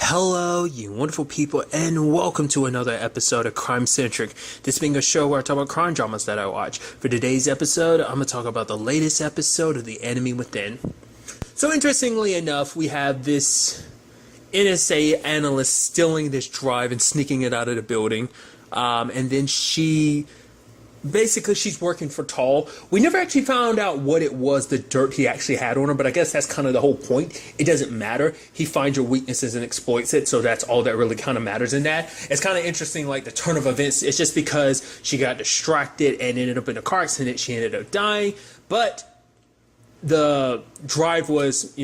Hello, you wonderful people, and welcome to another episode of Crime Centric. This being a show where I talk about crime dramas that I watch. For today's episode, I'm going to talk about the latest episode of The Enemy Within. So interestingly enough, we have this NSA analyst stealing this drive and sneaking it out of the building. And then she's working for Tall. We never actually found out what it was, the dirt he actually had on her, but I guess that's kind of the whole point. It doesn't matter. He finds your weaknesses and exploits it, so that's all that really kind of matters in that. It's kind of interesting, like the turn of events. It's just because she got distracted and ended up in a car accident, she ended up dying, but the drive was,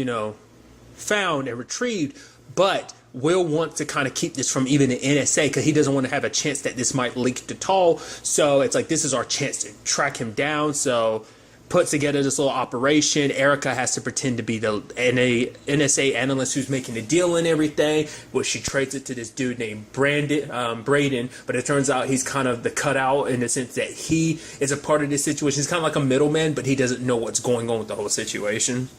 found and retrieved, but Will wants to kind of keep this from even the NSA because he doesn't want to have a chance that this might leak to Tall. So it's like, this is our chance to track him down. So puts together this little operation. Erica has to pretend to be the NSA analyst who's making the deal and everything. Well, she trades it to this dude named Braden, but it turns out he's kind of the cutout in the sense that he is a part of this situation. He's kind of like a middleman, but he doesn't know what's going on with the whole situation.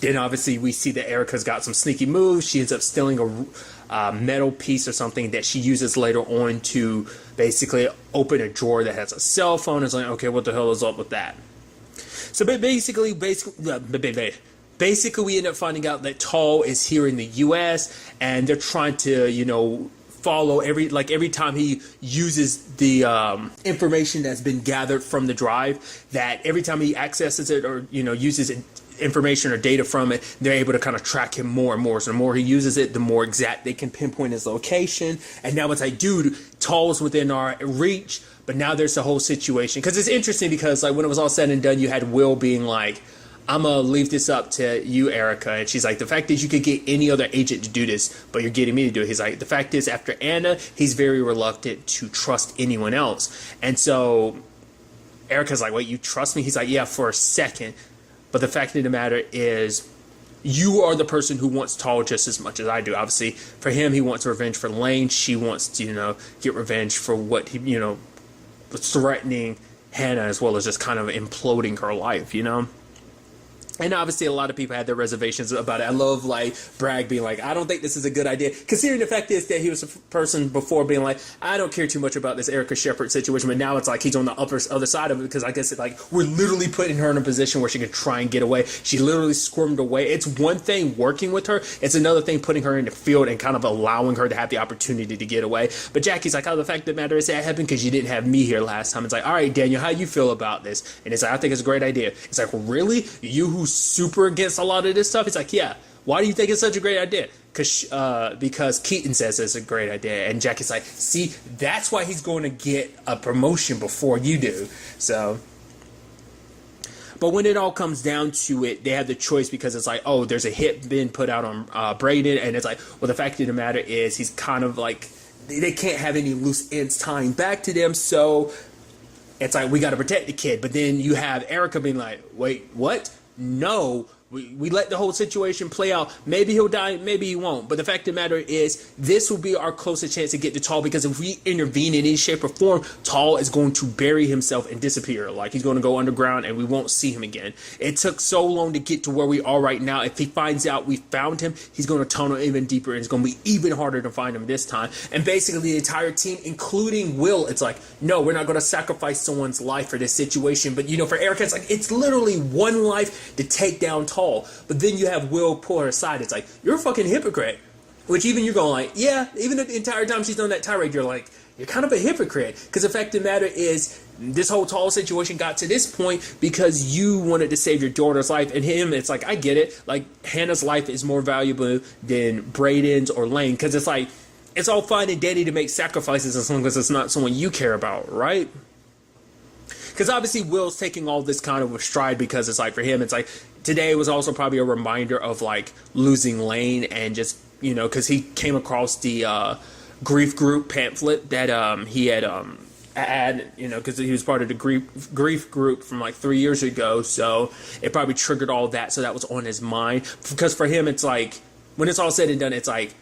Then obviously we see that Erica's got some sneaky moves. She ends up stealing a metal piece or something that she uses later on to basically open a drawer that has a cell phone. It's like, okay, what the hell is up with that? So basically we end up finding out that Tall is here in the U.S. and they're trying to, follow every time he uses the information that's been gathered from the drive, that every time he accesses it or, uses it, information or data from it, they're able to kind of track him more and more. So the more he uses it, the more exact they can pinpoint his location. And now it's like, dude, Tall's within our reach, but now there's the whole situation. Because it's interesting because like when it was all said and done, you had Will being like, I'm going to leave this up to you, Erica. And she's like, the fact is you could get any other agent to do this, but you're getting me to do it. He's like, the fact is after Anna, he's very reluctant to trust anyone else. And so Erica's like, wait, you trust me? He's like, yeah, for a second. But the fact of the matter is, you are the person who wants Tall just as much as I do. Obviously, for him, he wants revenge for Lane. She wants to, get revenge for what he, was threatening Hannah as well as just kind of imploding her life, And obviously, a lot of people had their reservations about it. I love, Bragg being like, I don't think this is a good idea. Considering the fact is that he was a person before being like, I don't care too much about this Erica Shepherd situation. But now it's like he's on the other side of it because I guess we're literally putting her in a position where she could try and get away. She literally squirmed away. It's one thing working with her. It's another thing putting her in the field and kind of allowing her to have the opportunity to get away. But Jackie's like, oh, the fact of the matter is that happened because you didn't have me here last time. It's like, all right, Daniel, how you feel about this? And it's like, I think it's a great idea. It's like, really? You who's super against a lot of this stuff? It's like, yeah. Why do you think it's such a great idea? Because Keaton says it's a great idea. And Jackie's like, see, that's why he's going to get a promotion before you do. So, but when it all comes down to it, they have the choice because it's like, oh, there's a hit been put out on Braden. And it's like, well, the fact of the matter is he's kind of like, they can't have any loose ends tying back to them. So it's like, we got to protect the kid. But then you have Erica being like, wait, what? No, we let the whole situation play out. Maybe he'll die, maybe he won't. But the fact of the matter is, this will be our closest chance to get to Tall because if we intervene in any shape or form, Tall is going to bury himself and disappear. Like he's going to go underground and we won't see him again. It took so long to get to where we are right now. If he finds out we found him, he's going to tunnel even deeper and it's going to be even harder to find him this time. And basically the entire team, including Will, it's like, no, we're not going to sacrifice someone's life for this situation. But for Erica, it's like, it's literally one life to take down Tall. But then you have Will pull her aside. It's like, you're a fucking hypocrite. Which even you're going like, yeah, even the entire time she's on that tirade, you're like, you're kind of a hypocrite. Because the fact of the matter is, this whole Tall situation got to this point because you wanted to save your daughter's life. And him, it's like, I get it. Like, Hannah's life is more valuable than Braden's or Lane. Because it's like, it's all fine and dandy to make sacrifices as long as it's not someone you care about, right? Because obviously Will's taking all this kind of with stride because it's like for him, it's like today was also probably a reminder of like losing Lane and just, because he came across the grief group pamphlet that he had because he was part of the grief group from like 3 years ago. So it probably triggered all that. So that was on his mind because for him, it's like when it's all said and done, it's like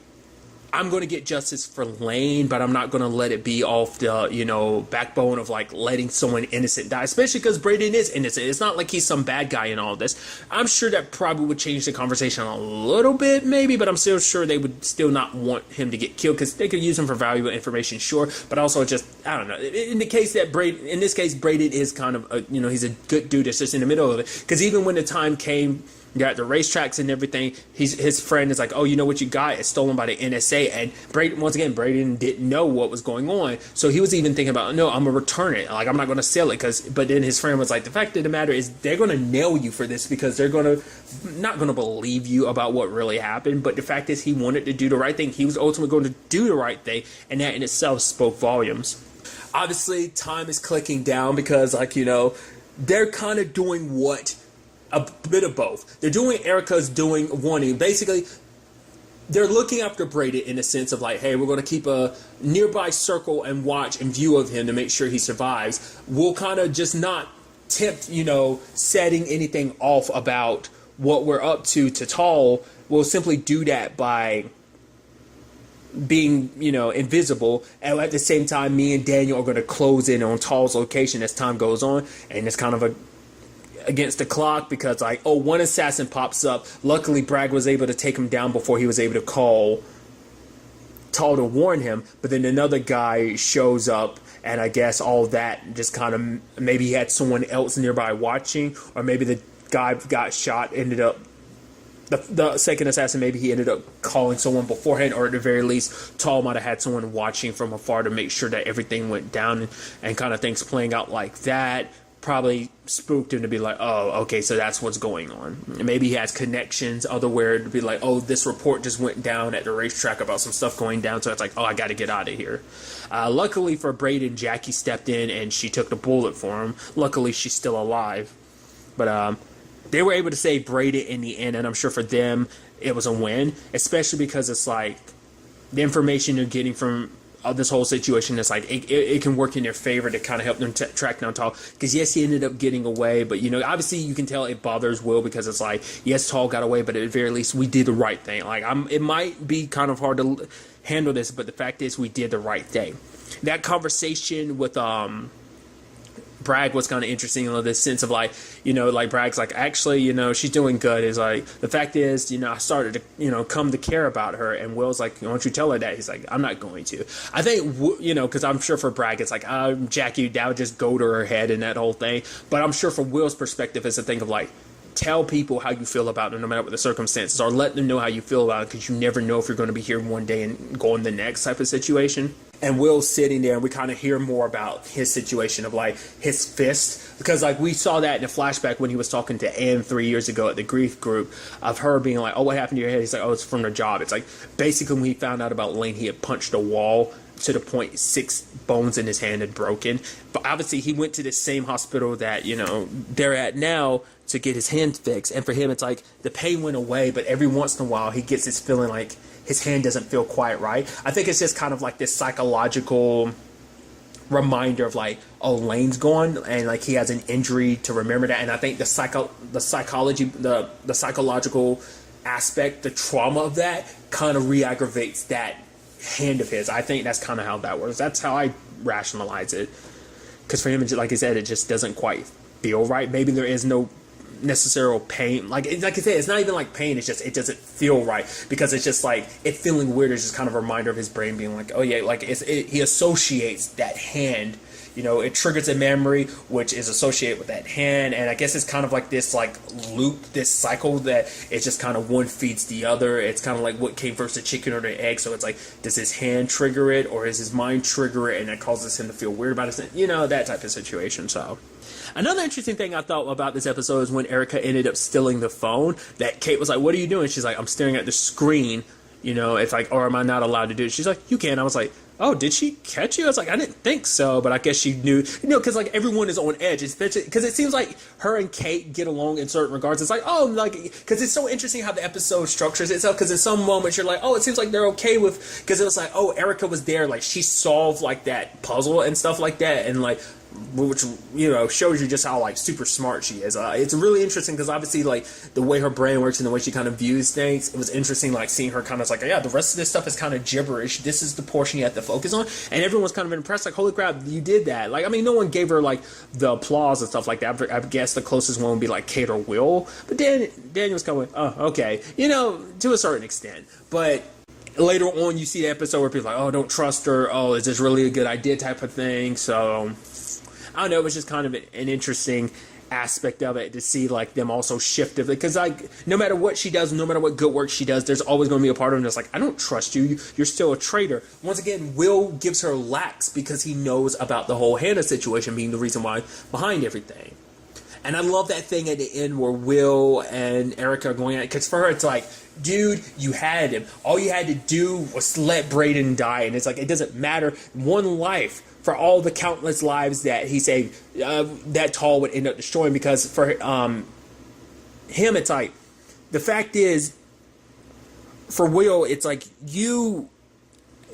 I'm going to get justice for Lane, but I'm not going to let it be off the, backbone of like letting someone innocent die, especially because Braden is innocent. It's not like he's some bad guy in all this. I'm sure that probably would change the conversation a little bit, maybe, but I'm still sure they would still not want him to get killed because they could use him for valuable information, sure, but also just, I don't know. In this case, Braden is kind of, he's a good dude that's just in the middle of it, because even when the time came, got the racetracks and everything, his friend is like, oh, you know what you got? It's stolen by the NSA. And Braden didn't know what was going on. So he was even thinking about, no, I'm going to return it. Like, I'm not going to sell it. But then his friend was like, the fact of the matter is they're going to nail you for this because they're not going to believe you about what really happened. But the fact is he wanted to do the right thing. He was ultimately going to do the right thing. And that in itself spoke volumes. Obviously, time is clicking down because, they're kind of doing a bit of both. They're doing Erica's wanting. Basically, they're looking after Braden in a sense of like, hey, we're going to keep a nearby circle and watch and view of him to make sure he survives. We'll kind of just not tempt, setting anything off about what we're up to Tall. We'll simply do that by being, invisible. And at the same time, me and Daniel are going to close in on Tall's location as time goes on. And it's kind of against the clock because one assassin pops up. Luckily Bragg was able to take him down before he was able to call Tall to warn him, but then another guy shows up, and I guess all that just kind of, maybe he had someone else nearby watching, or maybe the guy got shot, ended up the second assassin, maybe he ended up calling someone beforehand, or at the very least Tall might have had someone watching from afar to make sure that everything went down, and kind of things playing out like that probably spooked him to be like, oh, okay, so that's what's going on. Maybe he has connections otherwhere to be like, oh, this report just went down at the racetrack about some stuff going down, so it's like, oh, I got to get out of here. Luckily for Braden, Jackie stepped in and she took the bullet for him. Luckily, she's still alive. But they were able to save Braden in the end, and I'm sure for them it was a win, especially because it's like the information you're getting from this whole situation is like it can work in their favor to kind of help them track down Tall, because yes, he ended up getting away, but obviously you can tell it bothers Will, because it's like, yes, Tall got away, but at the very least we did the right thing. Like, it might be kind of hard to handle this, but the fact is we did the right thing. That conversation with Bragg was kind of interesting in the sense of like, Bragg's like, actually, she's doing good. Is like, the fact is, I started to, come to care about her. And Will's like, why don't you tell her that? He's like, I'm not going to. I think, because I'm sure for Bragg, it's like, Jackie, that would just go to her head and that whole thing. But I'm sure from Will's perspective, it's a thing of like, tell people how you feel about them no matter what the circumstances, or let them know how you feel about it, because you never know if you're going to be here one day and going the next type of situation. And Will's sitting there, and we kind of hear more about his situation of like his fist, because like we saw that in a flashback when he was talking to Anne 3 years ago at the grief group, of her being like, oh, what happened to your head? He's like, oh, it's from the job. It's like basically when he found out about Lane, he had punched a wall to the point 6 bones in his hand had broken. But obviously he went to the same hospital that they're at now to get his hand fixed, and for him it's like the pain went away, but every once in a while he gets this feeling like his hand doesn't feel quite right. I think it's just kind of like this psychological reminder of like, oh, Lane's gone, and like he has an injury to remember that. And I think the psychological aspect, the trauma of that kind of re-aggravates that hand of his. I think that's kind of how that works. That's how I rationalize it, because for him, like I said, it just doesn't quite feel right. Maybe there is no necessary pain, like I said, it's not even like pain, it's just it doesn't feel right, because it's just like it feeling weird is just kind of a reminder of his brain being like, oh yeah, like he associates that hand, it triggers a memory which is associated with that hand, and I guess it's kind of like this like loop, this cycle that it's just kind of one feeds the other. It's kind of like what came first, the chicken or the egg. So it's like, does his hand trigger it, or does his mind trigger it, and it causes him to feel weird about it, that type of situation. So another interesting thing I thought about this episode is when Erica ended up stealing the phone, that Kate was like, what are you doing? She's like, I'm staring at the screen, it's like, or am I not allowed to do it? She's like, you can. I was like, oh, did she catch you? I was like, I didn't think so, but I guess she knew, because like everyone is on edge, especially because it seems like her and Kate get along in certain regards. It's like, oh, like, because it's so interesting how the episode structures itself, because in some moments you're like, oh, it seems like they're okay with, because it was like, oh, Erica was there, like she solved like that puzzle and stuff like that, and like, which, you know, shows you just how, like, super smart she is. It's really interesting because obviously, like, the way her brain works and the way she kind of views things, it was interesting, like, seeing her kind of like, yeah, the rest of this stuff is kind of gibberish. This is the portion you have to focus on. And everyone was kind of impressed, like, holy crap, you did that. Like, I mean, no one gave her, like, the applause and stuff like that. I guess the closest one would be, like, Kate or Will. But Daniel was kind of like, oh, okay. You know, to a certain extent. But later on, you see the episode where people are like, oh, don't trust her. Oh, is this really a good idea type of thing? So I don't know, it was just kind of an interesting aspect of it to see, like, them also shift it, because, like, no matter what she does, no matter what good work she does, there's always going to be a part of them that's like, I don't trust you, you're still a traitor. Once again, Will gives her lax because he knows about the whole Hannah situation being the reason why behind everything. And I love that thing at the end where Will and Erica are going at it, because for her it's like, dude, you had him. All you had to do was let Brayden die, and it's like, it doesn't matter. One life for all the countless lives that he saved, that Tall would end up destroying, because for him, it's like, the fact is, for Will, it's like, you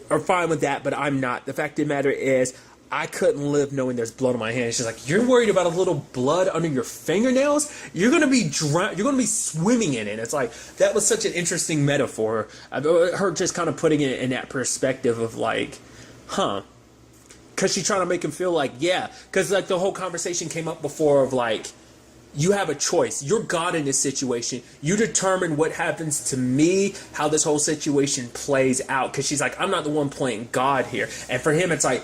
are fine with that, but I'm not. The fact of the matter is, I couldn't live knowing there's blood on my hands. She's like, you're worried about a little blood under your fingernails? You're gonna be you're gonna be swimming in it. It's like, that was such an interesting metaphor. Her just kind of putting it in that perspective of like, huh? Because she's trying to make him feel like, yeah. Because like the whole conversation came up before of like, you have a choice. You're God in this situation. You determine what happens to me, how this whole situation plays out. Because she's like, I'm not the one playing God here. And for him, it's like,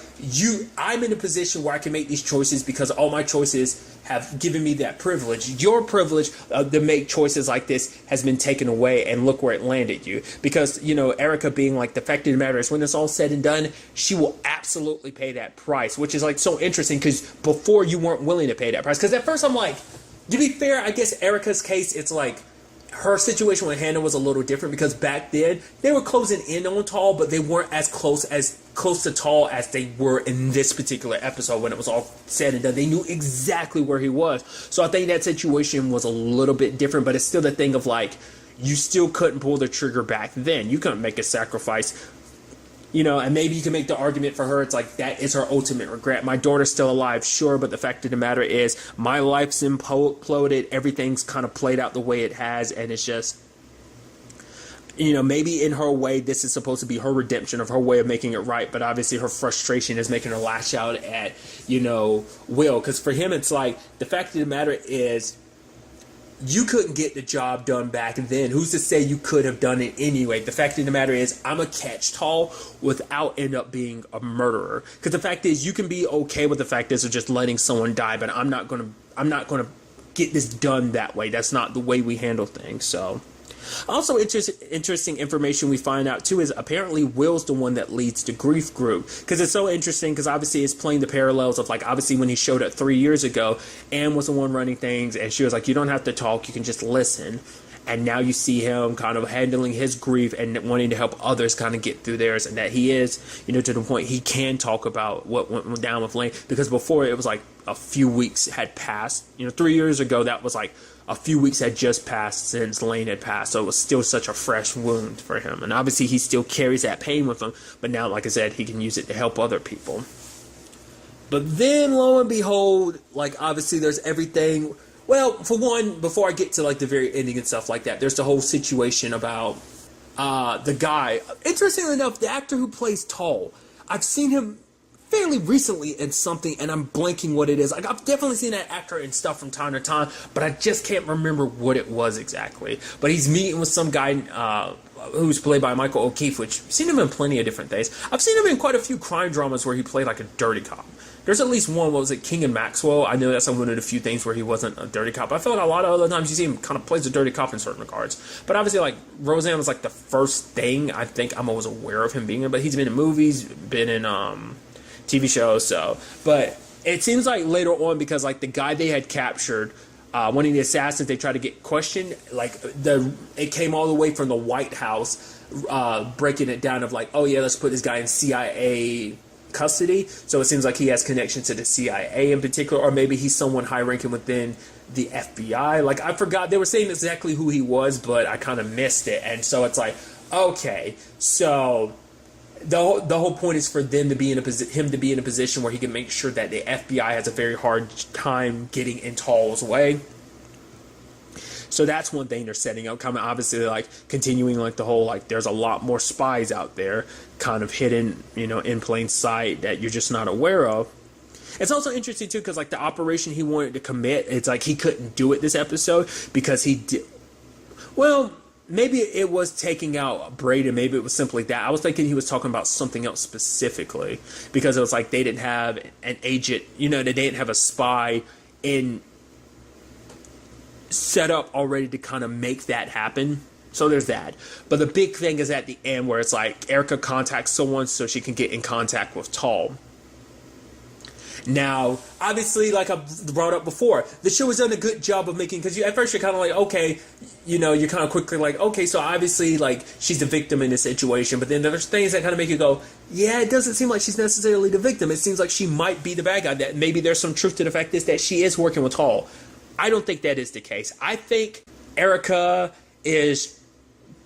I'm in a position where I can make these choices because all my choices have given me that privilege. Your privilege to make choices like this has been taken away, and look where it landed you. Because, you know, Erica being like, the fact of the matter is, when it's all said and done, she will absolutely pay that price, which is like so interesting, because before you weren't willing to pay that price. Because at first I'm like, to be fair, I guess Erica's case, it's like, her situation with Hannah was a little different, because back then they were closing in on Tall, but they weren't as close to Tall as they were in this particular episode. When it was all said and done, they knew exactly where he was. So I think that situation was a little bit different, but it's still the thing of like, you still couldn't pull the trigger back then. You couldn't make a sacrifice. You know, and maybe you can make the argument for her, it's like, that is her ultimate regret. My daughter's still alive, sure, but the fact of the matter is, my life's imploded, everything's kind of played out the way it has, and it's just, you know, maybe in her way, this is supposed to be her redemption, of her way of making it right, but obviously her frustration is making her lash out at, you know, Will. Because for him, it's like, the fact of the matter is, you couldn't get the job done back then. Who's to say you could have done it anyway? The fact of the matter is, I'm a catch Tall without end up being a murderer. Because the fact is, you can be okay with the fact is of just letting someone die, but I'm not gonna get this done that way. That's not the way we handle things. So, also interesting information we find out too is apparently Will's the one that leads the grief group, because it's so interesting, because obviously it's playing the parallels of like, obviously when he showed up 3 years ago, Anne was the one running things, and she was like, you don't have to talk, you can just listen. And now you see him kind of handling his grief and wanting to help others kind of get through theirs, and that he is, you know, to the point he can talk about what went down with Lane, because before it was like a few weeks had passed. You know, 3 years ago, that was like a few weeks had just passed since Lane had passed, so it was still such a fresh wound for him. And obviously he still carries that pain with him, but now, like I said, he can use it to help other people. But then, lo and behold, like, obviously there's everything. Well, for one, before I get to like the very ending and stuff like that, there's the whole situation about the guy. Interestingly enough, the actor who plays Tall, I've seen him fairly recently in something, and I'm blanking what it is. Like, I've definitely seen that actor in stuff from time to time, but I just can't remember what it was exactly. But he's meeting with some guy who's played by Michael O'Keefe, which I've seen him in plenty of different things. I've seen him in quite a few crime dramas where he played like a dirty cop. There's at least one, what was it, King and Maxwell? I know that's one of the few things where he wasn't a dirty cop. I feel like a lot of other times you see him kind of plays a dirty cop in certain regards. But obviously, like, Roseanne was like the first thing I think I was aware of him being in. But he's been in movies, been in TV shows, so. But it seems like later on, because like the guy they had captured, one of the assassins they tried to get questioned, like it came all the way from the White House, breaking it down of like, oh yeah, let's put this guy in CIA custody. So it seems like he has connections to the CIA in particular, or maybe he's someone high ranking within the FBI. Like, I forgot, they were saying exactly who he was, but I kind of missed it. And so it's like, okay, so the whole point is for them to be in him to be in a position where he can make sure that the FBI has a very hard time getting in Tall's way. So that's one thing they're setting up. Kind of obviously like continuing like the whole like there's a lot more spies out there, kind of hidden, in plain sight that you're just not aware of. It's also interesting too because like the operation he wanted to commit, it's like he couldn't do it this episode because he did. Well, maybe it was taking out Braden. Maybe it was simply that. I was thinking he was talking about something else specifically because it was like they didn't have an agent, they didn't have a spy in set up already to kind of make that happen. So there's that. But the big thing is at the end where it's like Erica contacts someone so she can get in contact with Tall. Now, obviously, like I brought up before, the show has done a good job of making, because at first you're kind of like, okay, you're kind of quickly like, okay, so obviously, like, she's the victim in this situation, but then there's things that kind of make you go, yeah, it doesn't seem like she's necessarily the victim. It seems like she might be the bad guy, that maybe there's some truth to the fact is that she is working with Tall. I don't think that is the case. I think Erica is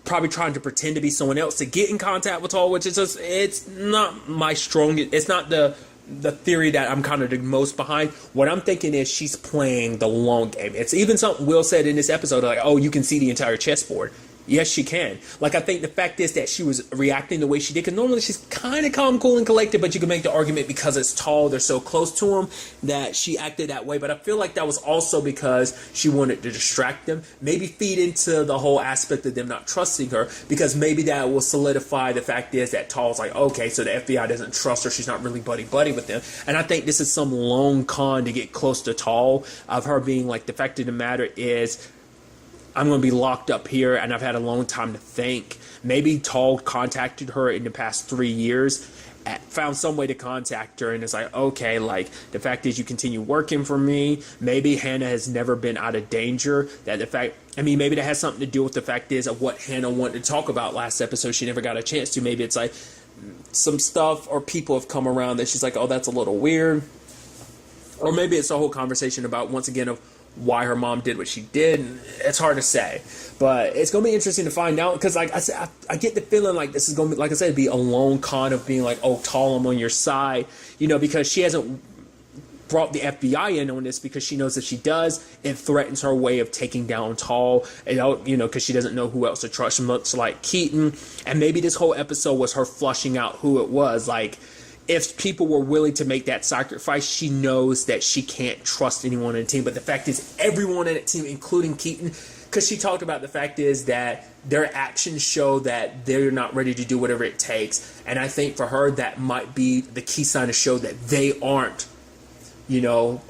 probably trying to pretend to be someone else to get in contact with Tall, which is just, it's not my strongest, it's not the theory that I'm kind of the most behind. What I'm thinking is she's playing the long game. It's even something Will said in this episode, like, oh, you can see the entire chessboard. Yes, she can. Like, I think the fact is that she was reacting the way she did, because normally she's kind of calm, cool, and collected, but you can make the argument because it's Tall, they're so close to him, that she acted that way. But I feel like that was also because she wanted to distract them, maybe feed into the whole aspect of them not trusting her, because maybe that will solidify the fact is that Tall's like, okay, so the FBI doesn't trust her, she's not really buddy-buddy with them. And I think this is some long con to get close to Tall, of her being like, the fact of the matter is, I'm going to be locked up here, and I've had a long time to think. Maybe Tall contacted her in the past 3 years, found some way to contact her, and it's like, okay, like, the fact is you continue working for me. Maybe Hannah has never been out of danger. Maybe that has something to do with the fact is of what Hannah wanted to talk about last episode. She never got a chance to. Maybe it's like some stuff or people have come around that she's like, oh, that's a little weird. Or maybe it's a whole conversation about, once again, of why her mom did what she did. It's hard to say, but it's gonna be interesting to find out, because like I said, I get the feeling like this is gonna be, like I said, be a long con of being like, oh, Tall, I'm on your side, because she hasn't brought the FBI in on this, because she knows if she does, it threatens her way of taking down Tall, because she doesn't know who else to trust, much like Keaton. And maybe this whole episode was her flushing out who it was. Like, if people were willing to make that sacrifice, she knows that she can't trust anyone in the team. But the fact is, everyone in the team, including Keaton, because she talked about the fact is that their actions show that they're not ready to do whatever it takes. And I think for her, that might be the key sign to show that they aren't,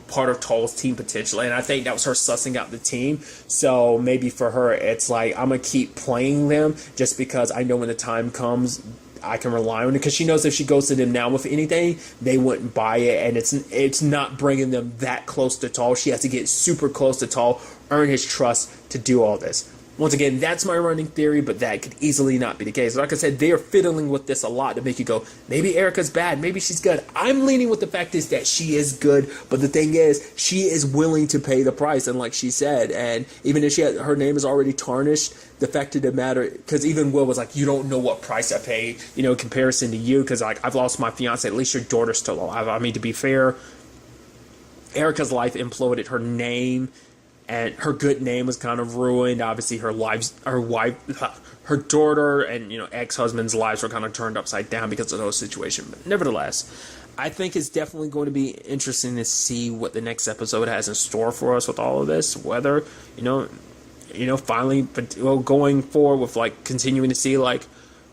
part of Tall's team potentially. And I think that was her sussing out the team. So maybe for her, it's like, I'm going to keep playing them just because I know when the time comes, I can rely on it, because she knows if she goes to them now with anything, they wouldn't buy it, and it's not bringing them that close to Tall. She has to get super close to Tall, earn his trust to do all this. Once again, that's my running theory, but that could easily not be the case. Like I said, they are fiddling with this a lot to make you go, maybe Erica's bad, maybe she's good. I'm leaning with the fact is that she is good, but the thing is, she is willing to pay the price, and like she said, and even if her name is already tarnished, the fact of the matter, because even Will was like, you don't know what price I paid, in comparison to you, because like, I've lost my fiance, at least your daughter's still alive. I mean, to be fair, Erica's life imploded, her name and her good name was kind of ruined. Obviously, her daughter and ex-husband's lives were kind of turned upside down because of those situations. But nevertheless, I think it's definitely going to be interesting to see what the next episode has in store for us with all of this. Whether finally going forward with like continuing to see like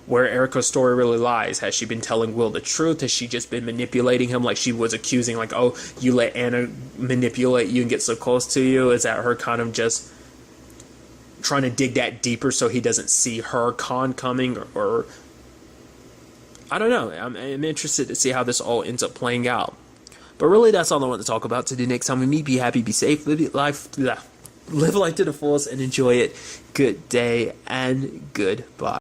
where Erica's story really lies. Has she been telling Will the truth? Has she just been manipulating him like she was accusing, like, oh, you let Anna manipulate you and get so close to you? Is that her kind of just trying to dig that deeper so he doesn't see her con coming? Or I don't know. I'm interested to see how this all ends up playing out. But really, that's all I want to talk about. Till the next time we meet, be happy, be safe, live life to the fullest, and enjoy it. Good day and goodbye.